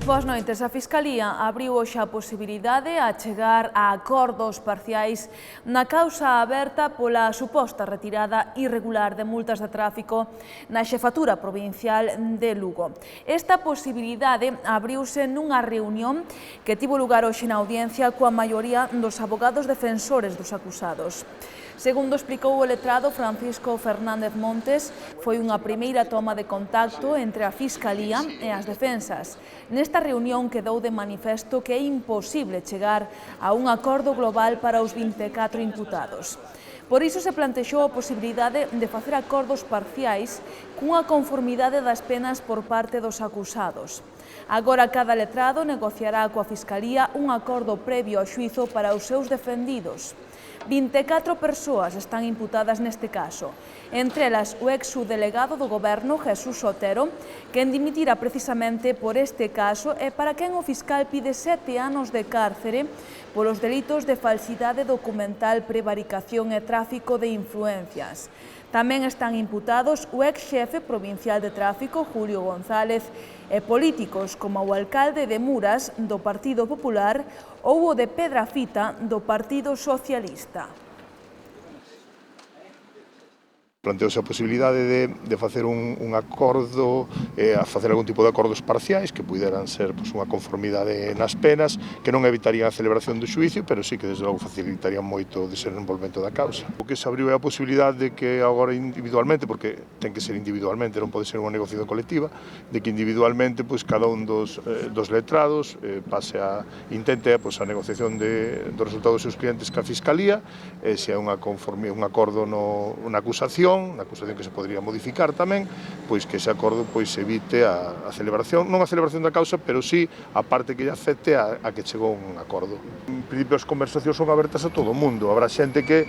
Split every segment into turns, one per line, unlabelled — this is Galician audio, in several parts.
Boas noites. A Fiscalía abriu hoxe a posibilidade a chegar a acordos parciais na causa aberta pola suposta retirada irregular de multas de tráfico na Xefatura Provincial de Lugo. Esta posibilidade abriuse nunha reunión que tivo lugar hoxe na audiencia coa maioría dos abogados defensores dos acusados. Segundo explicou o letrado Francisco Fernández Montes, foi unha primeira toma de contacto entre a Fiscalía e as defensas. Nesta reunión quedou de manifesto que é imposible chegar a un acordo global para os 24 imputados. Por iso se plantexou a posibilidade de facer acordos parciais cunha conformidade das penas por parte dos acusados. Agora cada letrado negociará coa Fiscalía un acordo previo ao xuízo para os seus defendidos. 24 persoas están imputadas neste caso, entre elas o ex-subdelegado do Goberno, Jesús Otero, quen dimitira precisamente por este caso e para quen o fiscal pide 7 anos de cárcere polos delitos de falsidade documental, prevaricación e tráfico de influencias. Tamén están imputados o ex-xefe provincial de tráfico, Julio González, e políticos como o alcalde de Muras, do Partido Popular, ou o de Pedrafita, do Partido Socialista.
Planteouse a posibilidade de facer un acordo, a facer algún tipo de acordos parciais que puderan ser unha conformidade nas penas, que non evitarían a celebración do xuízo, pero sí que desde logo facilitarían moito o desenvolvemento da causa. O que se abriu é a posibilidade de que agora individualmente, porque ten que ser individualmente, non pode ser unha negociación colectiva, de que individualmente cada un dos letrados intente a negociación dos resultados dos seus clientes ca Fiscalía, se hai un acordo na acusación, na acusación que se podría modificar tamén, pois que ese acordo evite a celebración, non a celebración da causa, pero sí a parte que lle afecte a que chegou un acordo. En principio as conversacións son abertas a todo o mundo, habrá xente que,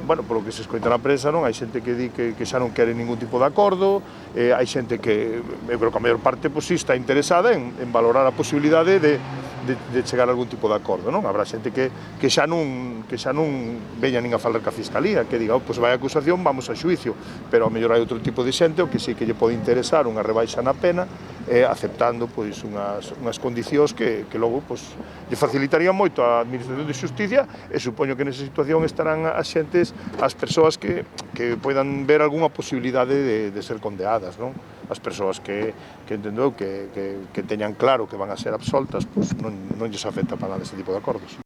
polo que se escoita na prensa, hai xente que di que xa non quere ningún tipo de acordo, hai xente que, eu creo que a maior parte sí está interesada en valorar a posibilidade de chegar a algún tipo de acordo, non? Habrá xente que xa non veña nin a falar ca Fiscalía, que diga, pois vai a acusación, vamos a xuízo, pero a mellor hai outro tipo de xente o que sí que lle pode interesar unha rebaixa na pena, aceptando unhas condicións que logo lle facilitarían moito a Administración de Xusticia, e supoño que nesa situación estarán as persoas que poidan ver algunha posibilidade de ser condeadas, non? As persoas que entendeu que teñan claro que van a ser absoltas, non lles afecta para nada ese tipo de acordos.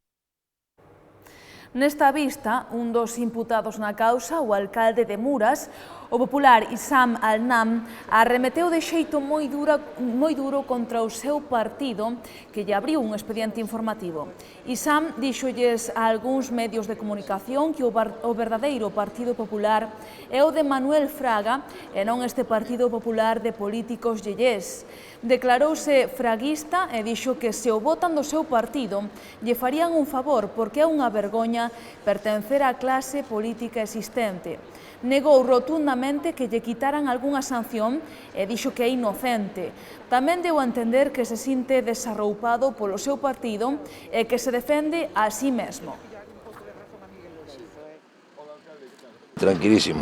Nesta vista, un dos imputados na causa, o alcalde de Muras, o popular Issam Al-Nam, arremeteu de xeito moi duro contra o seu partido, que lle abriu un expediente informativo. Issam díxolles a algúns medios de comunicación que o verdadeiro Partido Popular é o de Manuel Fraga e non este Partido Popular de políticos yeyés. Declarouse fraguista e dixo que se o votan do seu partido lle farían un favor porque é unha vergoña pertencer á clase política existente. Negou rotundamente que lle quitaran algunha sanción e dixo que é inocente. Tamén deu a entender que se sinte desarroupado polo seu partido e que se defende a sí mesmo.
Tranquilísimo,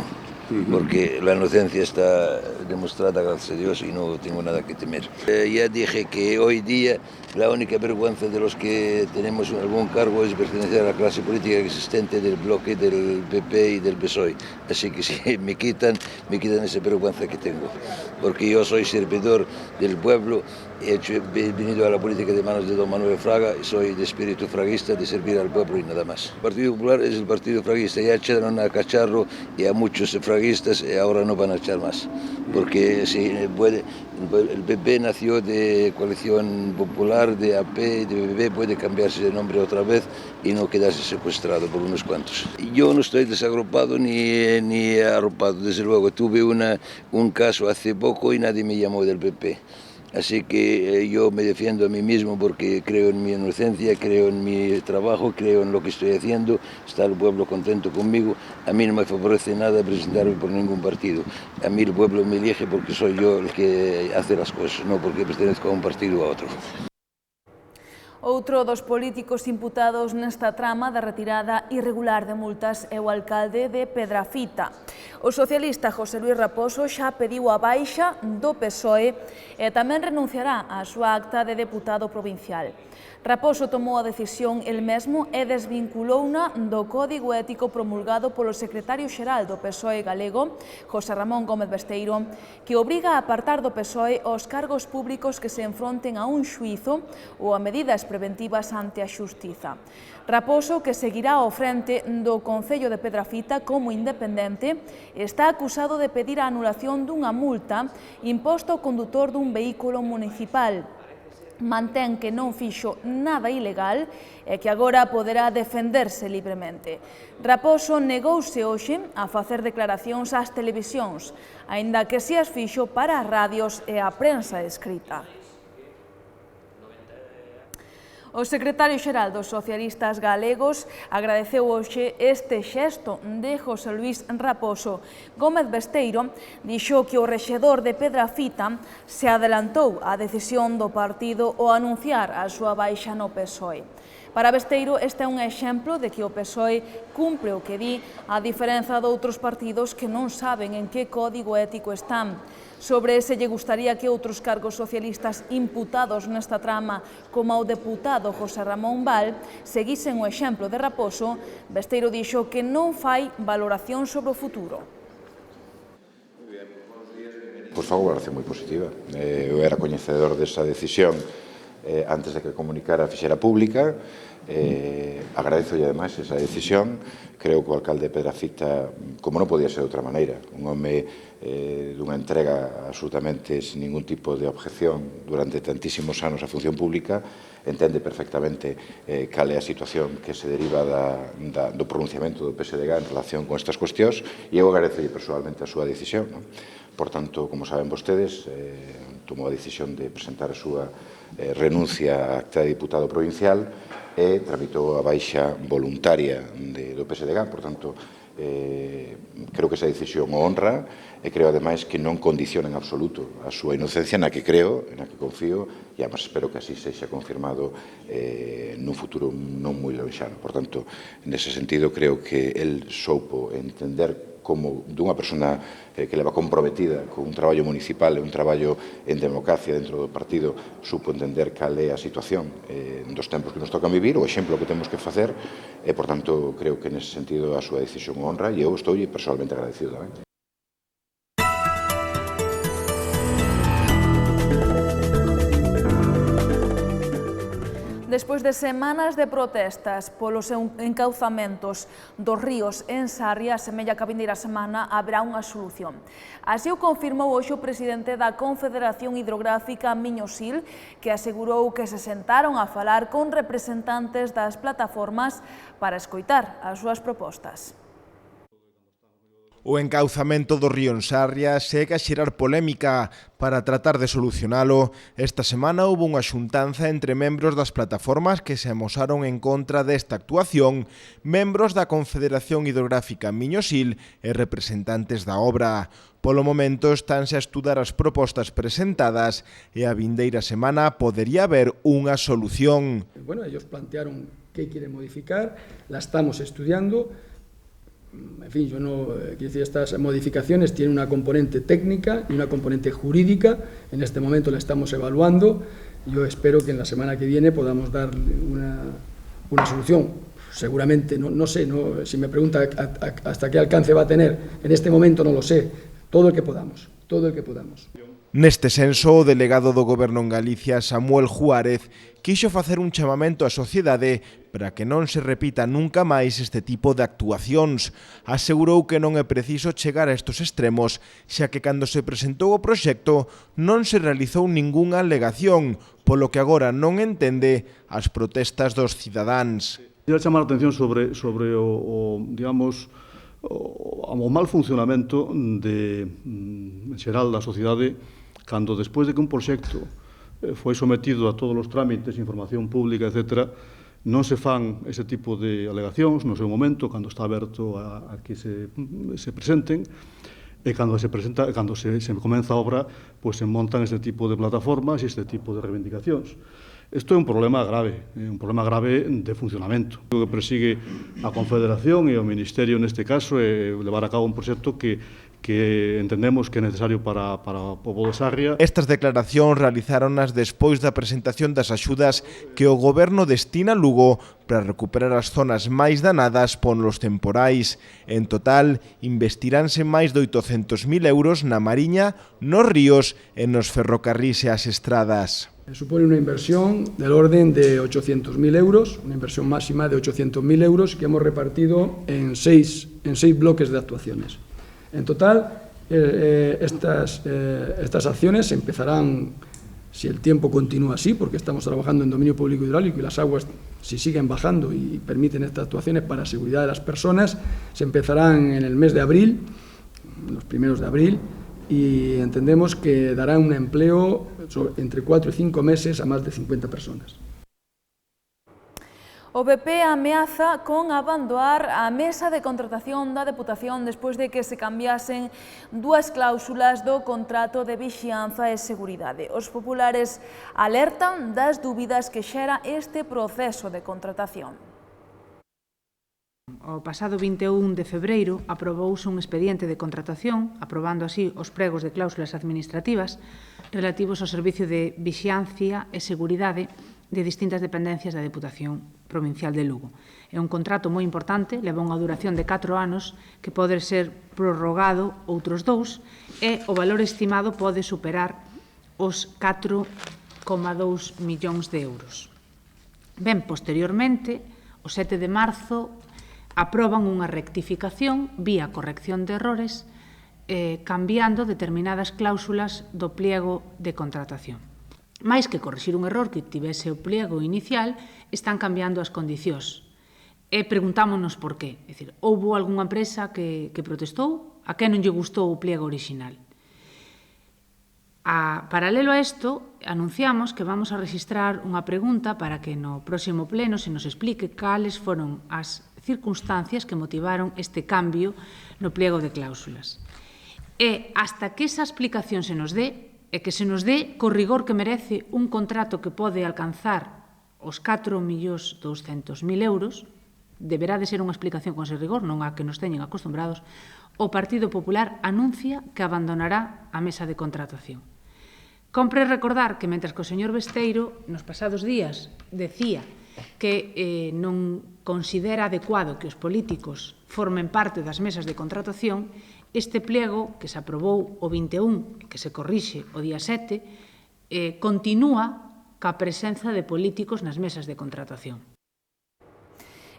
porque la inocencia está demostrada, gracias a Dios, y no tengo nada que temer. Ya dije que hoy día la única vergüenza de los que tenemos algún cargo es pertenecer a la clase política existente del bloque del PP y del PSOE. Así que si me quitan esa vergüenza que tengo, porque yo soy servidor del pueblo, he venido a la política de manos de don Manuel Fraga y soy de espíritu fraguista, de servir al pueblo y nada más. El Partido Popular es el Partido Fraguista, ya echaron a Cacharro y a muchos fraguistas y ahora no van a echar más, porque si puede, el PP nació de Coalición Popular, de AP, de PP, puede cambiarse de nombre otra vez y no quedarse secuestrado por unos cuantos. Yo no estoy desagrupado ni arropado, desde luego. Tuve un caso hace poco y nadie me llamó del PP. Así que yo me defiendo a mí mismo porque creo en mi inocencia, creo en mi trabajo, creo en lo que estoy haciendo, está el pueblo contento conmigo. A mí no me favorece nada presentarme por ningún partido. A mí el pueblo me elige porque soy yo el que hace las cosas, no porque pertenezco a un partido o a otro.
Outro dos políticos imputados nesta trama da retirada irregular de multas é o alcalde de Pedrafita. O socialista José Luis Raposo xa pediu a baixa do PSOE e tamén renunciará á súa acta de deputado provincial. Raposo tomou a decisión el mesmo e desvinculouna do Código Ético promulgado polo secretario xeral do PSOE galego, José Ramón Gómez Besteiro, que obriga a apartar do PSOE os cargos públicos que se enfronten a un xuízo ou a medidas preventivas ante a xustiza. Raposo, que seguirá ao frente do Concello de Pedrafita como independente, está acusado de pedir a anulación dunha multa imposta ao condutor dun vehículo municipal. Mantén que non fixo nada ilegal e que agora poderá defenderse libremente. Raposo negouse hoxe a facer declaracións ás televisións, aínda que si as fixo para as radios e a prensa escrita. O secretario xeral dos socialistas galegos agradeceu hoxe este xesto de José Luis Raposo. Gómez Besteiro dixo que o rexedor de Pedrafita se adelantou á decisión do partido ao anunciar a súa baixa no PSOE. Para Besteiro, este é un exemplo de que o PSOE cumpre o que di, a diferenza de outros partidos que non saben en que código ético están. Sobre se lle gustaría que outros cargos socialistas imputados nesta trama, como o deputado José Ramón Val, seguisen o exemplo de Raposo, Besteiro dixo que non fai valoración sobre o futuro.
Pois fa unha valoración moi positiva. Eu era coñecedor desa decisión antes de que comunicara a fixera pública. Agradezo ademais esa decisión. Creo que o alcalde de Pedrafita, como non podía ser de outra maneira, un home dunha entrega absolutamente sin ningún tipo de objeción durante tantísimos anos a función pública, entende perfectamente cal é a situación que se deriva do pronunciamento do PSDG en relación con estas cuestións, e eu agradezo personalmente a súa decisión. Por tanto, como saben vostedes, tomou a decisión de presentar a súa renuncia a acta de diputado provincial e tramitou a baixa voluntaria do PSDG. Por tanto, creo que esa decisión o honra e creo, ademais, que non condiciona en absoluto a súa inocencia, na que creo, na que confío, e, además, espero que así sexa confirmado nun futuro non moi lonxano. Por tanto, nese sentido, creo que el soupo entender como dunha persona que leva comprometida con un traballo municipal e un traballo en democracia dentro do partido, supo entender cal é a situación dos tempos que nos tocan vivir, o exemplo que temos que facer, e, por tanto, creo que nese sentido a súa decisión honra, e eu estou personalmente agradecido tamén.
Despois de semanas de protestas polos encauzamentos dos ríos en Sarria, semella que a vindeira semana haberá unha solución. Así o confirmou hoxe o presidente da Confederación Hidrográfica Miño-Sil, que asegurou que se sentaron a falar con representantes das plataformas para escoitar as súas propostas.
O encauzamento do río en Sarria segue a xerar polémica. Para tratar de solucionalo, esta semana houve unha xuntanza entre membros das plataformas que se amosaron en contra desta actuación, membros da Confederación Hidrográfica Miño-Sil e representantes da obra. Polo momento estánse a estudar as propostas presentadas e a vindeira semana podería haber unha solución.
Bueno, ellos plantearon qué quieren modificar, la estamos estudiando. En fin, yo no quiero decir, estas modificaciones tienen una componente técnica y una componente jurídica. En este momento la estamos evaluando. Yo espero que en la semana que viene podamos dar una solución. Seguramente, no sé, si me pregunta hasta qué alcance va a tener, en este momento no lo sé. Todo el que podamos, todo el que podamos.
Neste senso, o delegado do Goberno en Galicia, Samuel Juárez, quixo facer un chamamento á sociedade para que non se repita nunca máis este tipo de actuacións. Asegurou que non é preciso chegar a estes extremos, xa que cando se presentou o proxecto non se realizou ningunha alegación, polo que agora non entende as protestas dos cidadáns.
Quería chamar a atención sobre o mal funcionamento en xeral da sociedade cando despois de que un proxecto foi sometido a todos os trámites, información pública, etc., non se fan ese tipo de alegacións no seu momento, cando está aberto a que se presenten, e cando se comeza a obra, pois se montan este tipo de plataformas e este tipo de reivindicacións. Isto é un problema grave de funcionamento. O que persigue a Confederación e o Ministerio neste caso é levar a cabo un proxecto que entendemos que é necesario para o pobo de Sarria.
Estas declaracións realizáronas despois da presentación das axudas que o Goberno destina a Lugo para recuperar as zonas máis danadas polos temporais. En total, investiránse máis de 800.000 euros na Mariña, nos ríos e nos ferrocarrís e as estradas.
Supone una inversión del orden de 800.000 euros, una inversión máxima de 800.000 euros que hemos repartido en seis bloques de actuaciones. En total, estas acciones empezarán, si el tiempo continúa así, porque estamos trabajando en dominio público hidráulico y las aguas, si siguen bajando y permiten estas actuaciones para seguridad de las personas, se empezarán en el mes de abril, los primeros de abril, y entendemos que dará un empleo entre 4 y 5 meses a más de 50 personas.
O PP ameaza con abandonar a mesa de contratación da Deputación despois de que se cambiasen dúas cláusulas do contrato de vixianza e seguridade. Os populares alertan das dúbidas que xera este proceso de contratación.
O pasado 21 de febreiro aprobouse un expediente de contratación, aprobando así os pregos de cláusulas administrativas relativos ao servicio de vixiancia e seguridade de distintas dependencias da Deputación Provincial de Lugo. É un contrato moi importante, leva unha duración de 4 anos, que pode ser prorrogado outros 2, e o valor estimado pode superar os 4,2 millóns de euros. Ben, posteriormente, o 7 de marzo, aproban unha rectificación vía corrección de errores cambiando determinadas cláusulas do pliego de contratación. Mais que corrixir un error que tivese o pliego inicial, están cambiando as condicións. E preguntámonos por qué. É dicir, houbo algunha empresa que protestou? A que non lle gustou o pliego original? Paralelo a isto, anunciamos que vamos a registrar unha pregunta para que no próximo pleno se nos explique cales foron as circunstancias que motivaron este cambio no pliego de cláusulas. E hasta que esa explicación se nos dé, e que se nos dé co rigor que merece un contrato que pode alcanzar os 4.200.000 euros, deberá de ser unha explicación con ese rigor, non a que nos teñen acostumbrados, o Partido Popular anuncia que abandonará a mesa de contratación. Compre recordar que, mentres que o señor Besteiro, nos pasados días, decía que non considera adecuado que os políticos formen parte das mesas de contratación, este pliego, que se aprobou o 21, que se corrixe o día 7, continúa ca presenza de políticos nas mesas de contratación.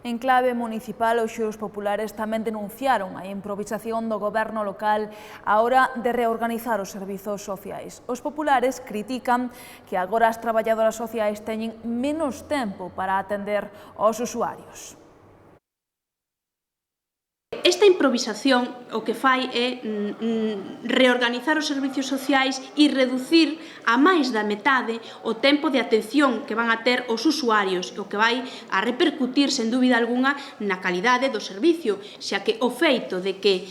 En clave municipal, os populares tamén denunciaron a improvisación do goberno local á hora de reorganizar os servizos sociais. Os populares critican que agora as traballadoras sociais teñen menos tempo para atender aos usuarios.
Esta improvisación o que fai é reorganizar os servicios sociais e reducir a máis da metade o tempo de atención que van a ter os usuarios, o que vai a repercutir, sen dúbida algunha, na calidade do servicio, xa que o feito de que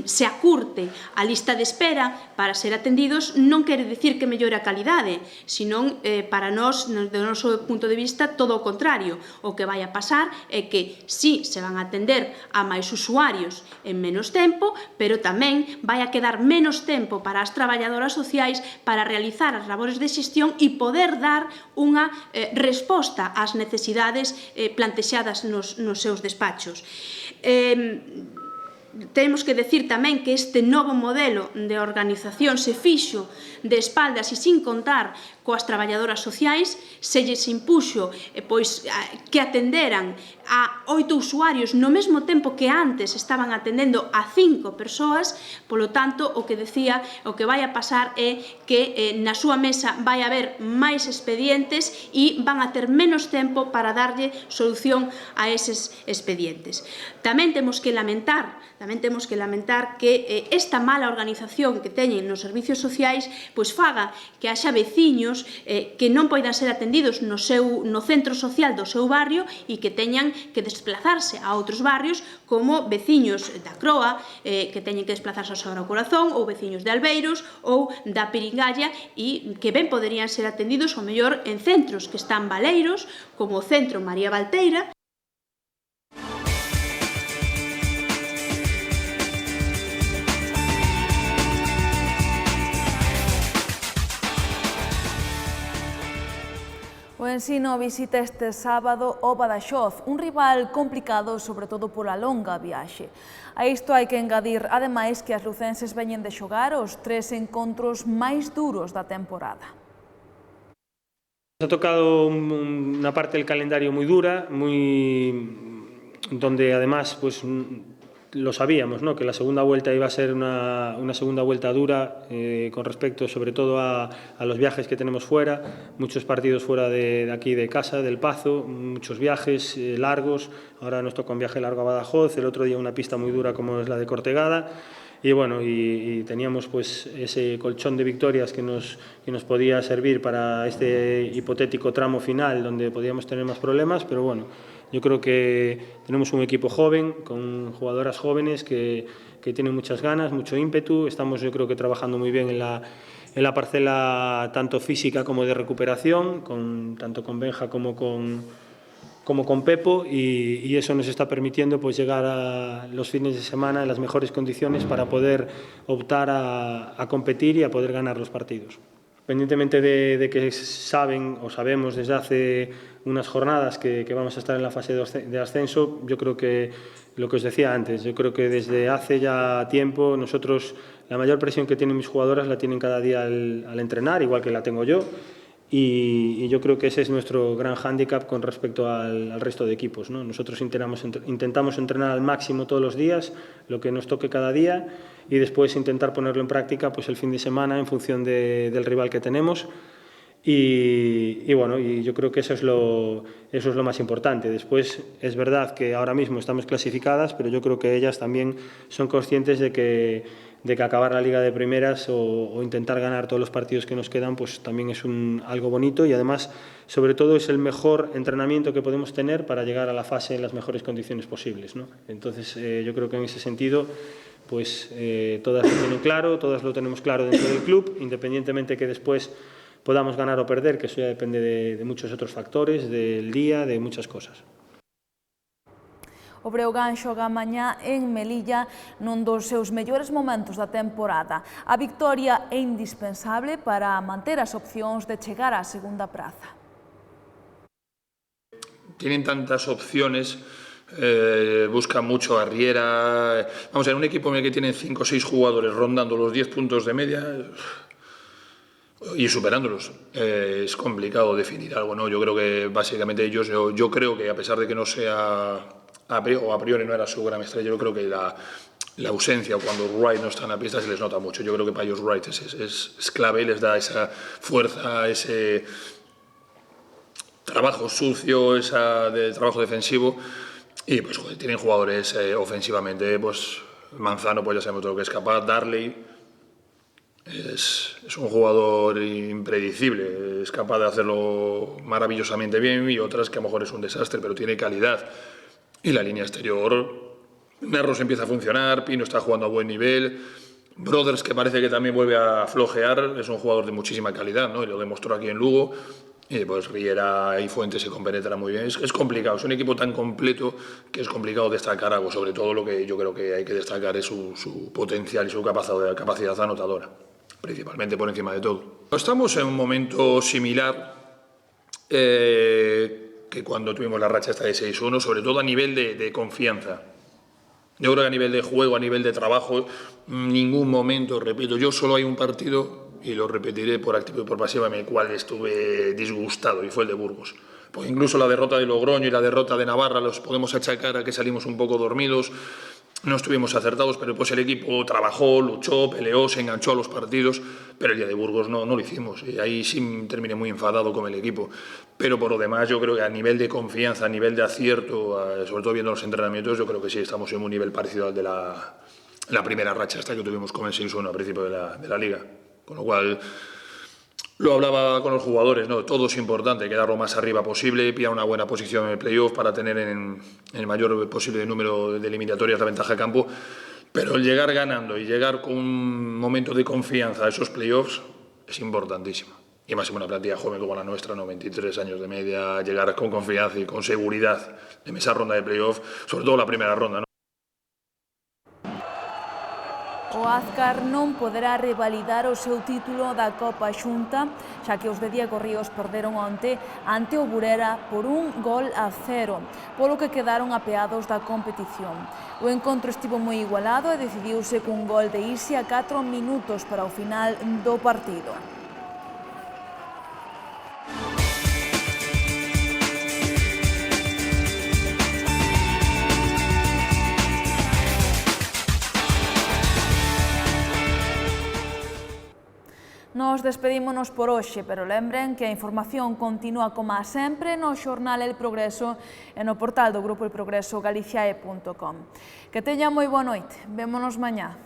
se acurte a lista de espera para ser atendidos non quere dicir que mellore a calidade, senón para nós, do noso punto de vista, todo o contrario. O que vai a pasar é que si se van a atender a máis usuarios en menos tempo, pero tamén vai a quedar menos tempo para as traballadoras sociais para realizar as labores de xestión e poder dar unha resposta ás necesidades plantexadas nos seus despachos. Temos que decir tamén que este novo modelo de organización se fixo de espaldas e sin contar coas traballadoras sociais, se lles impuxo que atenderan a 8 usuarios no mesmo tempo que antes estaban atendendo a 5 persoas, polo tanto, o que decía, o que vai a pasar é que na súa mesa vai haber máis expedientes e van a ter menos tempo para darlle solución a eses expedientes. Tamén temos que lamentar tamén temos que lamentar que esta mala organización que teñen nos servicios sociais pois faga que haxa veciños que non poidan ser atendidos no centro social do seu barrio e que teñan que desplazarse a outros barrios como veciños da Croa que teñen que desplazarse ao Sagrado Corazón ou veciños de Albeiros ou da Piringalla e que ben poderían ser atendidos ao mellor en centros que están baleiros como o Centro María Valteira.
O Ensino visita este sábado o Badaxoz, un rival complicado sobre todo pola longa viaxe. A isto hai que engadir, ademais, que as lucenses veñen de xogar os 3 encontros máis duros da temporada.
Nos ha tocado una parte del calendario muy dura, donde además pues lo sabíamos, ¿no? Que la segunda vuelta iba a ser una segunda vuelta dura con respecto sobre todo a los viajes que tenemos fuera, muchos partidos fuera de aquí de casa, del Pazo, muchos viajes largos. Ahora nos toca un viaje largo a Badajoz, el otro día una pista muy dura como es la de Cortegada. Y bueno, y teníamos pues ese colchón de victorias que nos podía servir para este hipotético tramo final donde podíamos tener más problemas, pero bueno, yo creo que tenemos un equipo joven, con jugadoras jóvenes que tienen muchas ganas, mucho ímpetu. Estamos yo creo que trabajando muy bien en la parcela tanto física como de recuperación, tanto con Benja como con Pepo, y eso nos está permitiendo pues llegar a los fines de semana en las mejores condiciones para poder optar a competir y a poder ganar los partidos. Independientemente de que sabemos desde hace unas jornadas que vamos a estar en la fase de ascenso, yo creo que lo que os decía antes, yo creo que desde hace ya tiempo nosotros la mayor presión que tienen mis jugadoras la tienen cada día al entrenar, igual que la tengo yo. Y yo creo que ese es nuestro gran hándicap con respecto al resto de equipos, ¿no? Nosotros intentamos entrenar al máximo todos los días, lo que nos toque cada día, y después intentar ponerlo en práctica pues el fin de semana en función del rival que tenemos. Y bueno, y yo creo que eso es lo más importante. Después es verdad que ahora mismo estamos clasificadas, pero yo creo que ellas también son conscientes de que acabar la Liga de Primeras o intentar ganar todos los partidos que nos quedan pues también es algo bonito, y además sobre todo es el mejor entrenamiento que podemos tener para llegar a la fase en las mejores condiciones posibles, ¿no? Entonces yo creo que en ese sentido pues todas lo tienen claro, todas lo tenemos claro dentro del club, independientemente que después podamos ganar o perder, que eso ya depende de muchos otros factores, del día, de muchas cosas.
O Breogán xoga mañá en Melilla nun dos seus mellores momentos da temporada. A victoria é indispensable para manter as opcións de chegar á segunda praza.
Tienen tantas opciones, buscan mucho a Riera. Vamos a ver, un equipo en el que tienen 5 o 6 jugadores rondando los 10 puntos de media y superándolos, es complicado definir algo, ¿no? Yo creo que básicamente ellos, yo creo que a pesar de que no sea a priori no era su gran estrella, yo creo que la ausencia, cuando Wright no está en la pista, se les nota mucho. Yo creo que para ellos Wright es clave, les da esa fuerza, ese trabajo sucio, de trabajo defensivo, y pues joder, tienen jugadores ofensivamente, pues Manzano pues ya sabemos todo lo que es capaz, Darley es un jugador impredecible, es capaz de hacerlo maravillosamente bien, y otras que a lo mejor es un desastre, pero tiene calidad. Y la línea exterior, Narros empieza a funcionar, Pino está jugando a buen nivel, Brothers, que parece que también vuelve a flojear, es un jugador de muchísima calidad, ¿no? Y lo demostró aquí en Lugo. Y pues Riera y Fuentes se compenetran muy bien. Es complicado, es un equipo tan completo que es complicado destacar algo. Sobre todo lo que yo creo que hay que destacar es su potencial y su capacidad anotadora, principalmente por encima de todo. Estamos en un momento similar que cuando tuvimos la racha esta de 6-1, sobre todo a nivel de confianza. Yo creo que a nivel de juego, a nivel de trabajo, ningún momento, repito, yo solo hay un partido, y lo repetiré por activa y por pasiva, en el cual estuve disgustado, y fue el de Burgos. Pues incluso la derrota de Logroño y la derrota de Navarra los podemos achacar a que salimos un poco dormidos. no estuvimos acertados, pero pues el equipo trabajó, luchó, peleó, se enganchó a los partidos, pero el día de Burgos no lo hicimos, y ahí sí terminé muy enfadado con el equipo. Pero por lo demás, yo creo que a nivel de confianza, a nivel de acierto, sobre todo viendo los entrenamientos, yo creo que sí estamos en un nivel parecido al de la primera racha hasta que tuvimos con el 6-1 al principio de la Liga. Con lo cual, lo hablaba con los jugadores, ¿no? Todo es importante, quedar lo más arriba posible, pillar una buena posición en el playoff para tener en el mayor posible número de eliminatorias la ventaja de campo, pero el llegar ganando y llegar con un momento de confianza a esos playoffs es importantísimo. Y más en una plantilla joven como la nuestra, ¿no? 23 años de media, llegar con confianza y con seguridad en esa ronda de playoff, sobre todo la primera ronda, ¿no?
O Azcar non poderá revalidar o seu título da Copa Xunta, xa que os de Diego Ríos perderon onte ante o Burela por 1-0, polo que quedaron apeados da competición. O encontro estivo moi igualado e decidiuse cun gol de Isi a 4 minutos para o final do partido. Nos despedímonos por hoxe, pero lembren que a información continúa como sempre no xornal El Progreso e no portal do Grupo El Progreso galiciae.com. Que teñan moi boa noite. Vémonos mañá.